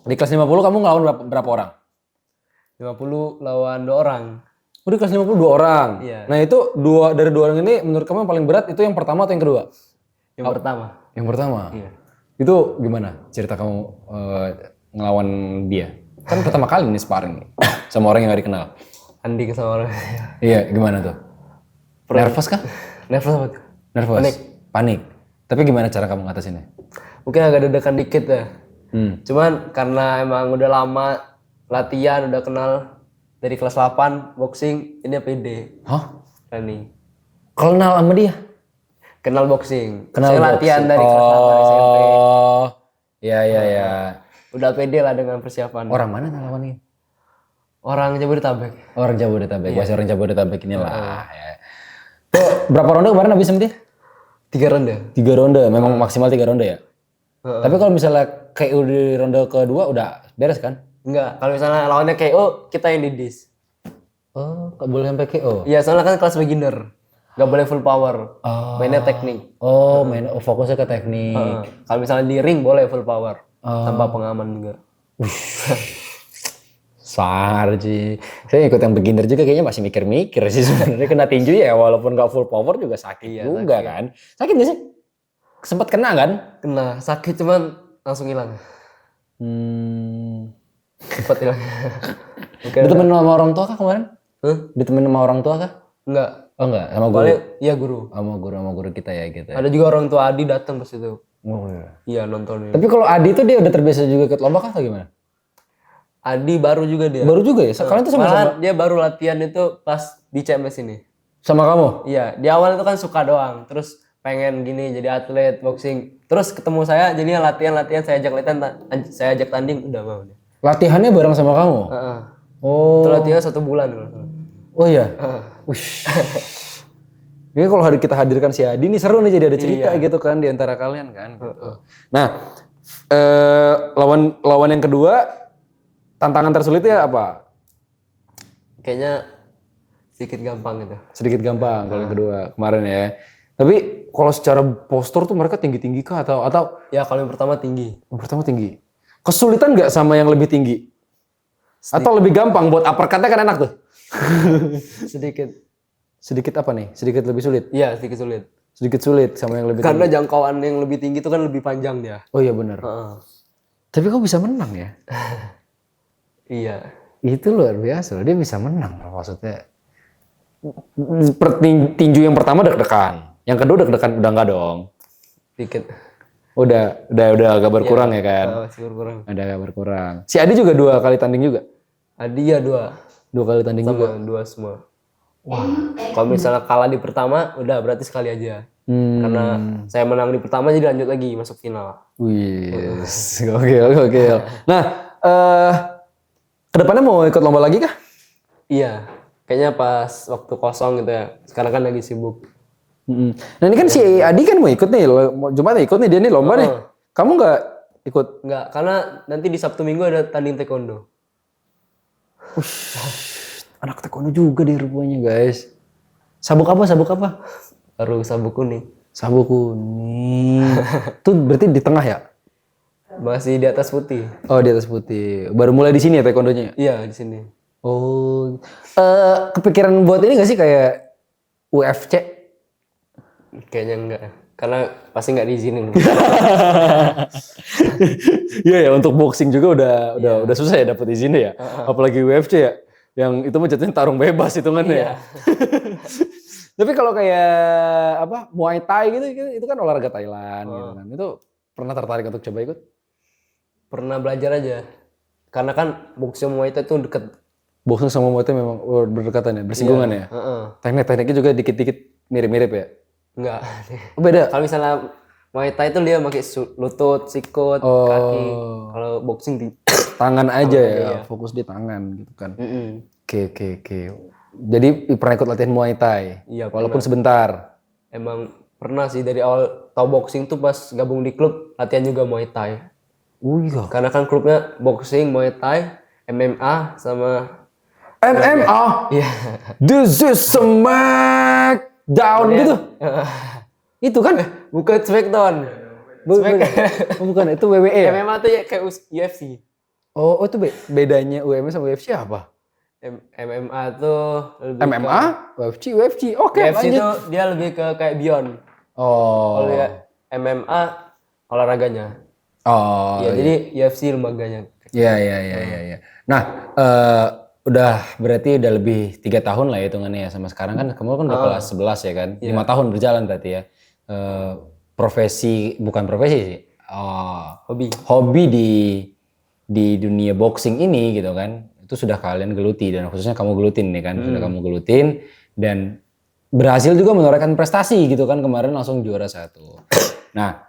Di kelas 50 kamu ngelawan berapa orang? 50 lawan 2 orang. Oh, di kelas 50 2 orang. Iya. Nah, itu dari 2 orang ini menurut kamu yang paling berat itu yang pertama atau yang kedua? Yang pertama. Yang pertama. Iya. Itu gimana cerita kamu ngelawan dia? Kan pertama kali nih sparring nih, sama orang yang gak dikenal. Tanding sama orang. Iya, gimana tuh? Nervous kah? Nervous apa tuh? Nervous. Panik. Tapi gimana cara kamu ngatasinnya? Mungkin agak deg-degan dikit ya. Hmm. Cuman karena emang udah lama latihan, udah kenal dari kelas 8 boxing, ini pede. Hah? Berani. Kenal sama dia? Kenal boxing. Kenal Saya latihan dari kelas 8 SMP. Oh. Ya. Udah pede lah dengan persiapan. Orang mana lawannya? Orang Jabodetabek. Orang Jabodetabek. Bahasa orang Jabodetabek inilah. Ya. Tuh, berapa ronde kemarin habis sama dia? 3 ronde. 3 ronde. Memang maksimal 3 ronde ya? Tapi kalau misalnya KO di ronde kedua udah beres kan? Enggak, kalau misalnya lawannya KO, kita yang didis. Oh, gak boleh sampai KO? Iya, soalnya kan kelas beginner. Gak boleh full power. Mainnya teknik. Oh, fokusnya ke teknik. Kalau misalnya di ring boleh full power. Tanpa pengaman juga. Sangar sih. Saya ikut yang beginner juga kayaknya masih mikir-mikir sih sebenarnya kena tinju ya walaupun gak full power juga sakit juga kan. Sakit gak sih? Sempat kena kan? Kena, sakit cuman langsung hilang. Cepat hilang. Ditemenin sama orang tua kah kemarin? Ditemenin sama orang tua kah? Enggak. Oh enggak, sama guru. Iya guru. Sama guru kita ya gitu. Ada juga orang tua Adi datang pas itu. Oh iya. Iya nontonin. Tapi kalau Adi itu dia udah terbiasa juga ikut lomba kah atau gimana? Adi baru juga dia. Baru juga ya? Kalian tuh sama-sama? Malahan dia baru latihan itu pas di CMS ini. Sama kamu? Iya, di awal itu kan suka doang. Terus pengen gini jadi atlet boxing. Terus ketemu saya jadinya latihan saya ajak latihan, saya ajak tanding udah mau dia. Latihannya bareng sama kamu? Oh. Itu latihan 1 bulan. Oh iya? Ush. Ini kalau kita hadirkan si Adi ini seru nih jadi ada cerita gitu kan di antara kalian kan. Gitu. Nah, lawan yang kedua tantangan tersulitnya apa? Kayaknya sedikit gampang gitu. Sedikit gampang kalau yang kedua kemarin ya. Tapi kalau secara postur tuh mereka tinggi-tinggi kah atau? Ya kalau yang pertama tinggi. Yang pertama tinggi. Kesulitan nggak sama yang lebih tinggi? Atau lebih gampang buat uppercut-nya kan enak tuh? Sedikit. Sedikit apa nih? Sedikit lebih sulit? Iya sedikit sulit. Sedikit sulit sama yang lebih Karena tinggi. jangkauan yang lebih tinggi itu kan lebih panjang dia. Oh iya benar. Tapi kok bisa menang ya? Iya. Itu luar biasa loh, dia bisa menang maksudnya. Tinju yang pertama deg-degan, yang kedua deg-degan udah enggak dong. Dikit. Udah agak berkurang ya kan? Masih berkurang. Ada agak berkurang. Si Adi juga 2 kali tanding juga? Adi ya 2. 2 kali tanding juga? Sama 2 semua. Wah. Kalau misalnya kalah di pertama, udah berarti sekali aja. Karena saya menang di pertama jadi lanjut lagi masuk final. Wih, gokil. Nah, kedepannya mau ikut lomba lagi kah? Iya, kayaknya pas waktu kosong gitu ya. Sekarang kan lagi sibuk. Nah ini kan si Adi kan mau ikut nih, Jumat ikut nih dia nih lomba nih. Kamu nggak ikut? Nggak, karena nanti di Sabtu Minggu ada tanding taekwondo. Anak taekwondo juga deh rupanya guys. Sabuk apa? Baru sabuk kuning. Sabuk kuning. Tuh berarti di tengah ya? Masih di atas putih. Oh di atas putih. Baru mulai di sini ya taekwondonya? Iya di sini. Oh, kepikiran buat ini nggak sih kayak UFC? Kayaknya enggak, karena pasti nggak diizinin. Iya ya untuk boxing juga udah susah ya dapat izinnya ya. Apalagi UFC ya, yang itu mah jatuhnya tarung bebas hitungannya ya. Tapi kalau kayak apa Muay Thai gitu itu kan olahraga Thailand gitu kan. Itu pernah tertarik untuk coba ikut? Pernah belajar aja. Karena kan boxing Muay Thai itu deket. Boxing sama Muay Thai memang berdekatan ya, bersinggungan ya. Teknik-tekniknya juga dikit-dikit mirip-mirip ya. Enggak. Oh, beda. Kalau misalnya Muay Thai itu dia pakai lutut, sikut, kaki. Kalau boxing di Tangan aja ya, iya. fokus di tangan gitu kan. Mm-mm. Oke. Jadi pernah ikut latihan Muay Thai? Iya, Walaupun sebentar. Emang pernah sih dari awal tahu boxing tuh pas gabung di klub latihan juga Muay Thai. Oh iya. Karena kan klubnya boxing, Muay Thai, MMA sama MMA. iya. This is Smackdown gitu. Itu kan? Bukan Smackdown. Bukan, itu WWE ya? MMA tuh ya kayak UFC. Oh itu bedanya UMS sama UFC apa? MMA tuh lebih MMA, UFC. Oke, UFC lanjut. tuh dia lebih ke kayak Beyond. Oh. Kalau ya MMA olahraganya. Oh. Ya, jadi UFC lembaganya. Iya. Nah, udah berarti udah lebih 3 tahun lah ya hitungannya ya sama sekarang kan kamu kan udah kelas 11 ya kan? 5 tahun berjalan berarti ya. Bukan profesi sih. Hobi di dunia boxing ini gitu kan. Itu sudah kalian geluti dan khususnya kamu gelutin nih kan. Sudah kamu gelutin dan berhasil juga menorehkan prestasi gitu kan kemarin langsung juara 1. Nah,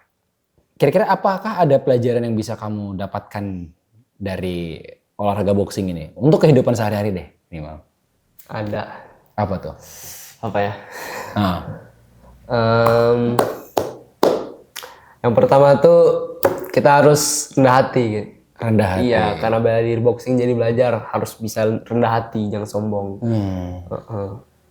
kira-kira apakah ada pelajaran yang bisa kamu dapatkan dari olahraga boxing ini untuk kehidupan sehari-hari deh, nih Mal? Ada. Apa tuh? Apa ya? Nah, Yang pertama tuh kita harus rendah hati. Gitu. rendah hati. Iya, karena belajar boxing jadi belajar harus bisa rendah hati, jangan sombong.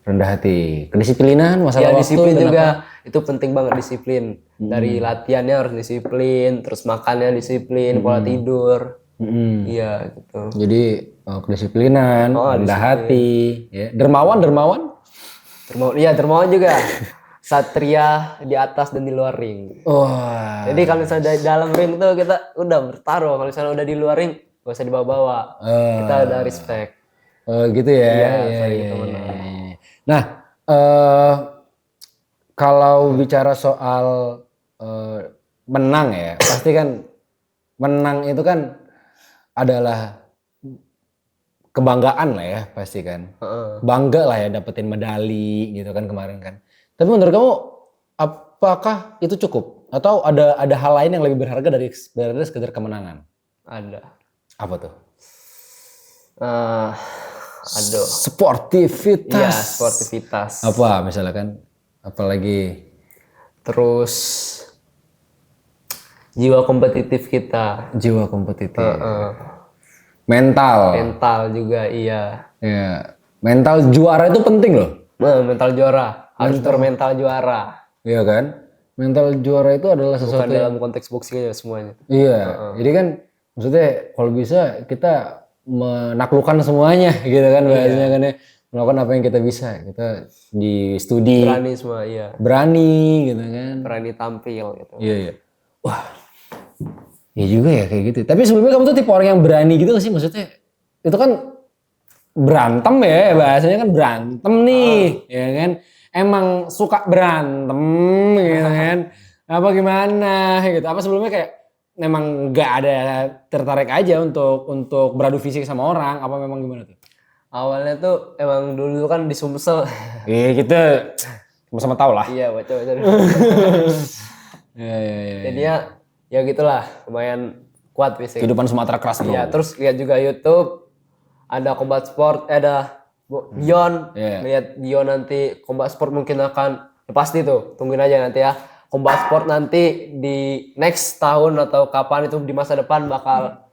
Rendah hati. Kedisiplinan, masalah Ya, waktu. disiplin juga itu penting banget disiplin. Dari latihannya harus disiplin, terus makannya disiplin, pola tidur. Iya gitu. Jadi kedisiplinan, rendah hati, ya. Dermawan. Iya, dermawan juga. Satria di atas dan di luar ring. Wah. Jadi kalau misalnya di dalam ring tuh kita udah bertaruh. Kalau misalnya udah di luar ring, gak usah dibawa-bawa. Kita udah respect. Gitu ya. Iya, Iya. Nah, kalau bicara soal menang ya, pasti kan menang itu kan adalah kebanggaan lah ya, pasti kan. Bangga lah ya dapetin medali gitu kan kemarin kan. Tapi menurut kamu apakah itu cukup atau ada hal lain yang lebih berharga dari sekedar kemenangan? Ada. Apa tuh? Aduh. Sportivitas. Iya, sportivitas. Apa misalnya kan? Apalagi terus jiwa kompetitif kita. Jiwa kompetitif. Mental. Mental juga iya. Ya. Mental juara itu penting loh. Mental juara. Harus bermental juara. Iya kan? Mental juara itu adalah sesuatu Bukan dalam konteks boxing aja semuanya. Iya. Jadi kan maksudnya kalau bisa kita menaklukkan semuanya gitu kan bahasanya kan ya. Melakukan apa yang kita bisa. Kita di studi. Berani semua, iya. Berani gitu kan. Berani tampil gitu. Iya. Wah. Iya juga ya kayak gitu. Tapi sebelumnya kamu tuh tipe orang yang berani gitu gak sih? Maksudnya itu kan berantem ya. Bahasanya kan berantem nih. Ya kan. Emang suka berantem gitu kan. Apa gimana gitu. Apa sebelumnya kayak memang gak ada tertarik aja untuk beradu fisik sama orang. Apa memang gimana tuh? Awalnya tuh emang dulu kan di Sumsel. Iya kita sama-sama tahu lah. Iya, baca. Iya. Jadinya ya gitulah, lumayan kuat fisik. Kehidupan Sumatera keras bro. Iya, terus lihat juga YouTube ada Combat Sport, ada Dion. Lihat Dion nanti Combat Sport mungkin akan ya pasti tuh, tungguin aja nanti ya. Combat Sport nanti di next tahun atau kapan itu di masa depan bakal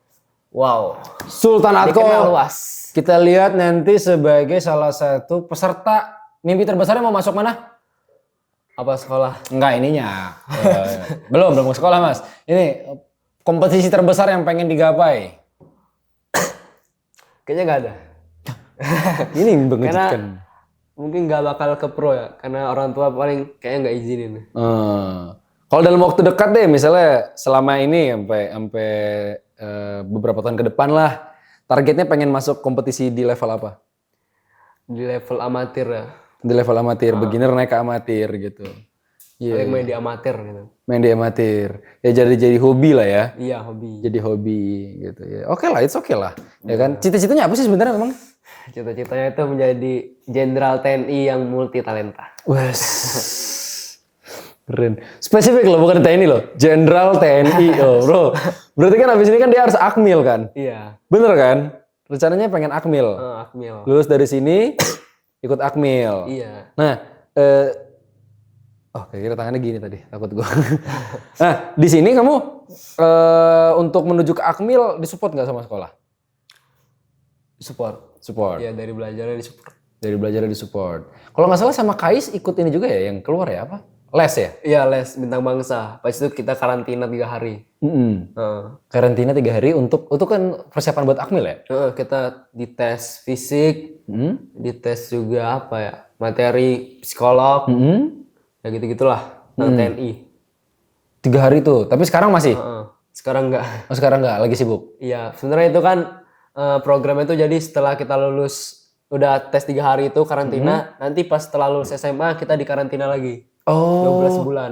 wow. Sultan Atko. Dikenal luas. Kita lihat nanti sebagai salah satu peserta. Mimpi terbesarnya mau masuk mana? Apa sekolah? Enggak ininya. Belum ke sekolah mas. Ini kompetisi terbesar yang pengen digapai. Kayaknya nggak ada. Ini mengejutkan. Karena mungkin nggak bakal ke pro ya. Karena orang tua paling kayaknya nggak izinin. Kalau dalam waktu dekat deh, misalnya selama ini sampai beberapa tahun ke depan lah, targetnya pengen masuk kompetisi di level apa? Di level amatir ya. Di level amatir, beginner naik ke amatir gitu. Paling main di amatir gitu. Main di amatir. Ya jadi hobi lah ya. Iya, hobi. Jadi hobi gitu ya. Oke lah, it's okay lah. Ya kan? Cita-citanya apa sih sebenarnya memang? Cita-citanya itu menjadi jenderal TNI yang multi talenta. Wes. Keren. Spesifik loh, bukan TNI loh. Jenderal TNI loh, bro. Berarti kan abis ini kan dia harus akmil kan? Iya. Bener kan? Rencananya pengen akmil. Akmil. Lulus dari sini, ikut akmil. Iya. Nah, kira tangannya gini tadi, takut gua. Nah, di sini kamu untuk menuju ke akmil disupport nggak sama sekolah? Support. Support. Iya, dari belajarnya di support. Dari belajar disupport. Kalau nggak salah sama Kais ikut ini juga ya, yang keluar ya apa? Les ya? Iya, les bintang bangsa. Pas itu kita karantina 3 hari. Karantina 3 hari untuk itu kan persiapan buat akmil ya? Kita dites fisik, dites juga apa ya, materi psikolog, ya gitu-gitulah tentang TNI. 3 hari tuh, tapi sekarang masih? Sekarang enggak. Oh sekarang nggak, lagi sibuk? Iya, sebenarnya itu kan programnya itu jadi setelah kita lulus udah tes 3 hari itu karantina, nanti pas setelah lulus SMA kita dikarantina lagi. Oh. 12 bulan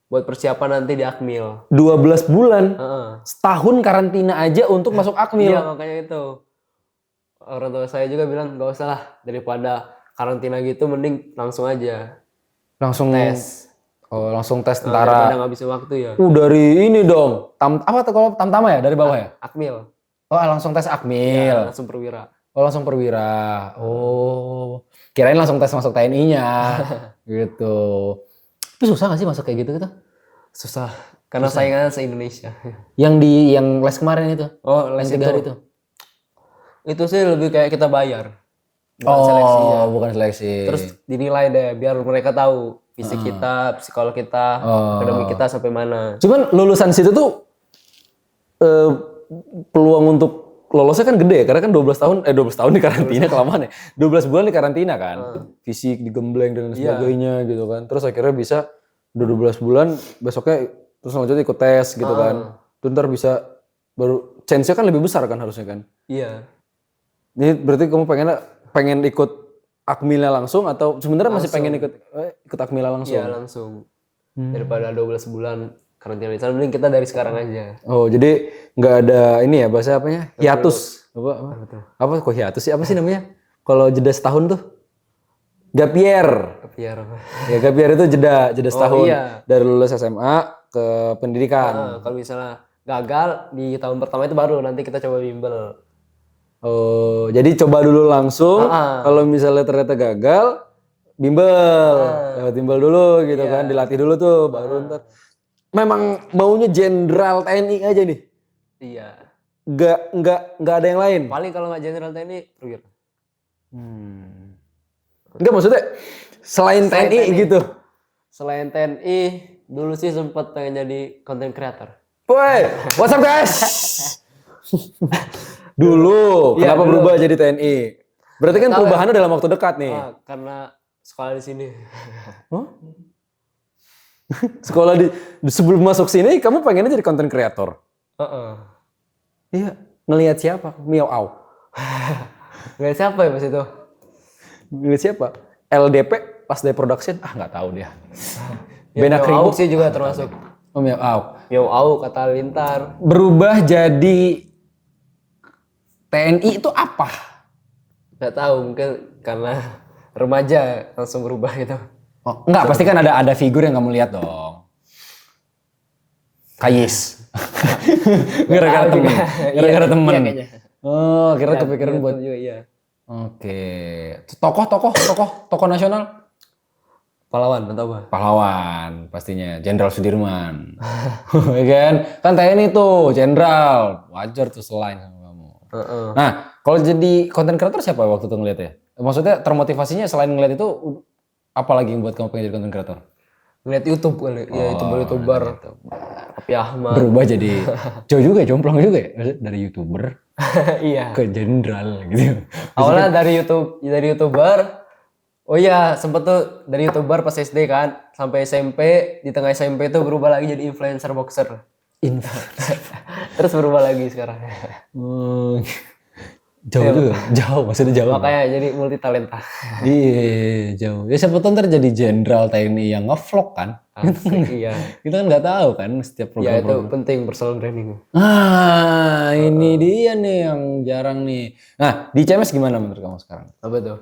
buat persiapan nanti di akmil. 12 bulan? Setahun karantina aja untuk masuk akmil? Iya, makanya itu. Orang tua saya juga bilang gak usah lah, daripada karantina gitu mending langsung aja. Langsung Tes. Oh, langsung tes Daripada tentara. ngabisin waktu ya. Dari ini dong. Apa tuh kalau tamtama ya dari bawah ya? Akmil. Oh, langsung tes akmil. Ya, langsung perwira. Oh, langsung perwira. Oh. Kirain langsung tes masuk TNI-nya. Gitu. Tapi susah gak sih masuk kayak gitu gitu? Susah. Karena saingannya se-Indonesia. Yang les kemarin itu. Oh, les Yang 3 hari itu. Itu sih lebih kayak kita bayar. Bukan seleksi ya. Bukan seleksi. Terus dinilai deh biar mereka tahu fisik kita, psikolog kita, akademik kita sampai mana. Cuman lulusan situ tuh peluang untuk lolosnya kan gede ya, karena kan 12 tahun di karantina kelamaan ya. 12 bulan di karantina kan. Fisik digembleng dan sebagainya gitu kan. Terus akhirnya bisa udah 12 bulan besoknya terus selanjutnya ikut tes gitu kan. Terus ntar bisa baru chance-nya kan lebih besar kan harusnya kan. Iya. Ini berarti kamu pengen ikut akmilnya langsung atau sebenarnya masih pengen ikut akmilnya langsung? Iya, langsung. Daripada 12 bulan karantina di sana, mending kita dari sekarang aja. Oh, jadi nggak ada ini ya bahasa apanya? Hiatus. Apa kok hiatus sih? Apa sih namanya? Kalau jeda setahun tuh? Gap year. Biar Ya gap year itu jeda setahun iya. dari lulus SMA ke pendidikan. kalau misalnya gagal di tahun pertama itu baru nanti kita coba bimbel. Oh, jadi coba dulu langsung. Kalau misalnya ternyata gagal, bimbel. Lewat bimbel dulu gitu kan, dilatih dulu tuh baru ntar. Memang maunya jenderal TNI aja nih. Iya. Nggak ada yang lain. Paling kalau nggak jenderal TNI, perwira. Enggak maksudnya selain TNI gitu. Selain TNI, dulu sih sempat pengen jadi content creator. Woi, what's up guys? Dulu, kenapa berubah jadi TNI? Berarti kan perubahannya dalam waktu dekat nih. Karena sekolah di sini. Sekolah sebelum masuk sini kamu pengennya jadi content creator? Iya, ngelihat siapa? Miao Au. Ngeliat siapa ya pas itu? Ngelihat siapa? LDP pas day production? Nggak tahu dia. Ya, Miao Au sih juga termasuk. Oh, Miao Au. Miao Au, kata Lintar. Berubah jadi TNI itu apa? Nggak tahu, mungkin karena remaja langsung berubah gitu. Oh, enggak, pasti kan ada figur yang kamu lihat dong. Kayis. Gara-gara temen. Gara-gara temen. Iya, Oh, kira kepikiran buat. Iya. Oke. Tokoh nasional. Pahlawan, atau apa? Pahlawan, pastinya. Jenderal Sudirman. Ya kan? Kan TNI tuh, jenderal. Wajar tuh selain sama kamu. Nah, kalau jadi content creator siapa waktu itu ngeliatnya? Maksudnya termotivasinya selain ngeliat itu, apa lagi yang buat kamu pengen jadi content creator? Ngeliat YouTube kali, ya YouTuber. Raffi Ahmad. Berubah jadi, jauh juga, jomplang juga ya? Dari YouTuber Iya. ke jenderal gitu. Awalnya dari YouTuber. Oh iya, sempet tuh dari YouTuber pas SD kan, sampai SMP, di tengah SMP tuh berubah lagi jadi influencer boxer. Terus berubah lagi sekarang. Jauh juga, jauh, maksudnya jauh. Makanya jadi multi talenta. Iya, jauh. Ya siapa tahu ntar jadi jenderal TNI yang nge-vlog kan. Iya. Kita kan nggak tahu kan setiap Ya program. itu penting personal branding. Ini dia nih yang jarang nih. Nah, di CMS gimana menurut kamu sekarang? Apa tuh?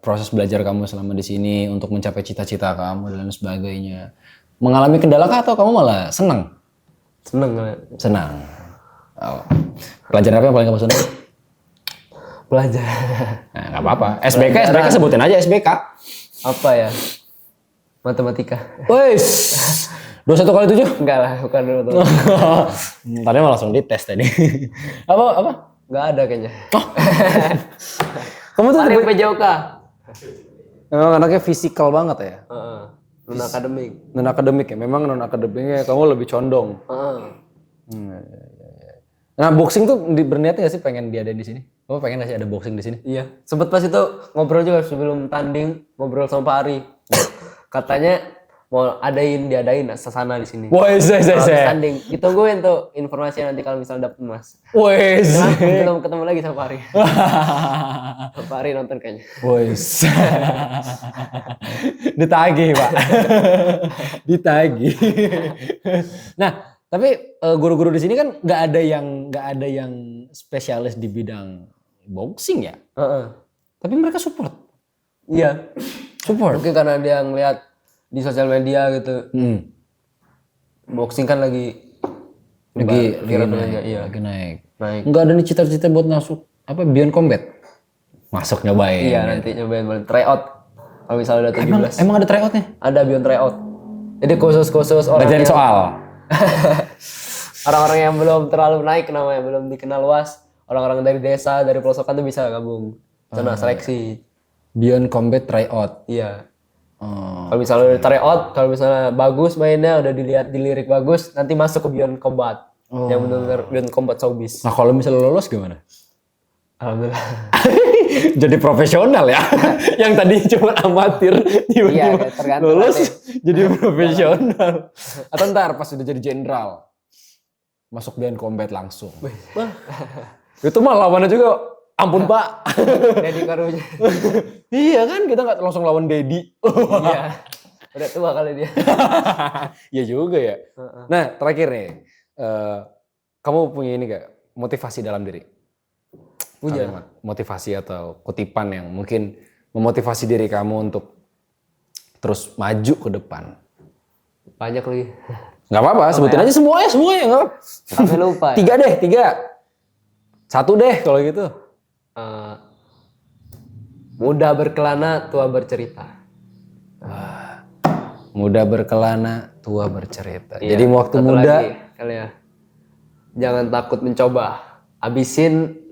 Proses belajar kamu selama di sini untuk mencapai cita-cita kamu dan lain sebagainya. Mengalami kendala kah atau kamu malah senang? Seneng. Senang. Oh. Pelajaran apa yang paling kamu senang? Belajar. Nah, nggak apa-apa. SBK sebutin aja SBK. Apa ya? Matematika. Wes. 21 kali 7? Enggak lah, bukan dulu tuh. Tadi malah langsung dites tadi. Apa? Enggak ada kayaknya. Kamu tuh Paling PJOK. memang anaknya fisikal banget ya. Heeh. Non akademik. Non akademik ya. Memang non akademiknya kamu lebih condong. Heeh. Nah, boxing tuh berniat nggak sih pengen diadain di sini? Kamu pengen nggak sih ada boxing di sini? Iya. Sempet pas itu ngobrol juga sebelum tanding, ngobrol sama Pak Ari. Katanya mau diadain sasana di sini. Wes. Kalau habis tanding, ditungguin tuh informasinya nanti kalau misalnya dapet emas. Wes. Belum ketemu lagi sama Pak Ari. Pak Ari nonton kayaknya. Wes. Ditagih, Pak. Ditagih. Nah, tapi guru-guru di sini kan nggak ada yang spesialis di bidang boxing ya. Heeh. Tapi mereka support. Iya. Support. Mungkin karena dia ngeliat di sosial media gitu. Boxing kan lagi Lagi naik. Iya. Lagi naik. Naik. Nggak ada nih cita-cita buat masuk apa Beyond Combat. Masuk nyobain. Iya, nanti nyobain boleh tryout. Kalau misalnya udah 17. Emang ada tryoutnya? Ada Beyond tryout. Jadi khusus orang Bacain yang soal. orang-orang yang belum terlalu naik namanya, belum dikenal luas, orang-orang dari desa, dari pelosokan tuh bisa gabung. Sana seleksi. Beyond Combat tryout. Iya. Oh. Kalau misalnya udah tryout, kalau misalnya bagus mainnya, udah dilirik bagus, nanti masuk ke Beyond Combat. Yang benar-benar Beyond Combat showbiz. Nah kalau misalnya lolos gimana? Alhamdulillah. Jadi profesional ya. Yang tadi cuma amatir tiba-tiba Iya, tergantung lulus nanti. jadi profesional. Atau ntar pas udah jadi jenderal masuk Beyond Combat langsung. Wah. Itu mah lawannya juga ampun Pak. Jadi karunya. Iya kan kita nggak langsung lawan Dedi. Iya. Udah tua kali dia. Iya juga ya. Nah terakhir nih, kamu punya ini gak motivasi dalam diri? Punya. Kalimat motivasi atau kutipan yang mungkin memotivasi diri kamu untuk terus maju ke depan? Banyak lagi. Nggak apa-apa, sebutin aja semuanya nggak apa-apa. Sampai lupa ya. 3 deh, 3. 1 deh kalau gitu. Muda berkelana, tua bercerita. Muda berkelana, tua bercerita. Iya, Jadi waktu satu muda, lagi, kali ya. Jangan takut mencoba. Habisin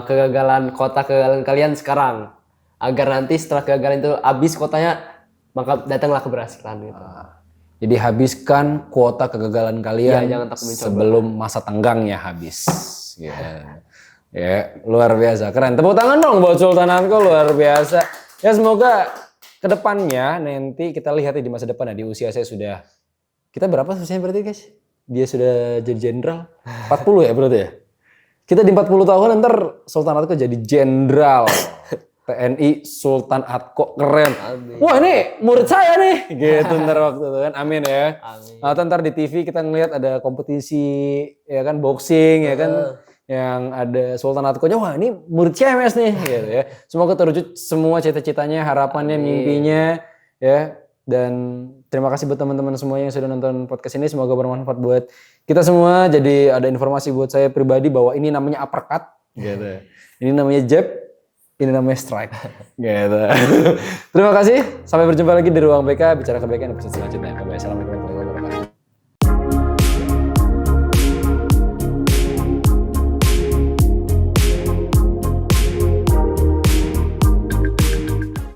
kegagalan kalian sekarang. Agar nanti setelah kegagalan itu habis kotanya, maka datanglah keberhasilan gitu. jadi habiskan kuota kegagalan kalian Iya, jangan takut mencoba. sebelum masa tenggangnya habis. Ya, luar biasa, keren. Tepuk tangan dong buat Sultan Atko, luar biasa. Ya semoga kedepannya nanti kita lihat ya di masa depan ya, di usia saya sudah, kita berapa usianya berarti guys? Dia sudah jadi jenderal, 40 ya berarti ya? Kita di 40 tahun ntar Sultan Atko jadi jenderal. TNI Sultan Atko, keren. Amin. Wah ini murid saya nih, gitu ntar waktu itu kan, amin ya. Amin. Atau ntar di TV kita ngeliat ada kompetisi ya kan boxing ya kan, yang ada Sultan Atko-nya, wah ini murid CMS nih, gitu ya. Semoga terwujud semua cita-citanya, harapannya, mimpinya ya. Dan terima kasih buat teman-teman semuanya yang sudah nonton podcast ini, semoga bermanfaat buat kita semua. Jadi ada informasi buat saya pribadi bahwa ini namanya uppercut, gitu. Ini namanya jab. Ini namanya strike. Gitu. Terima kasih. Sampai berjumpa lagi di Ruang BK. Bicara kebaikan episode selanjutnya. Bye-bye. Assalamualaikum.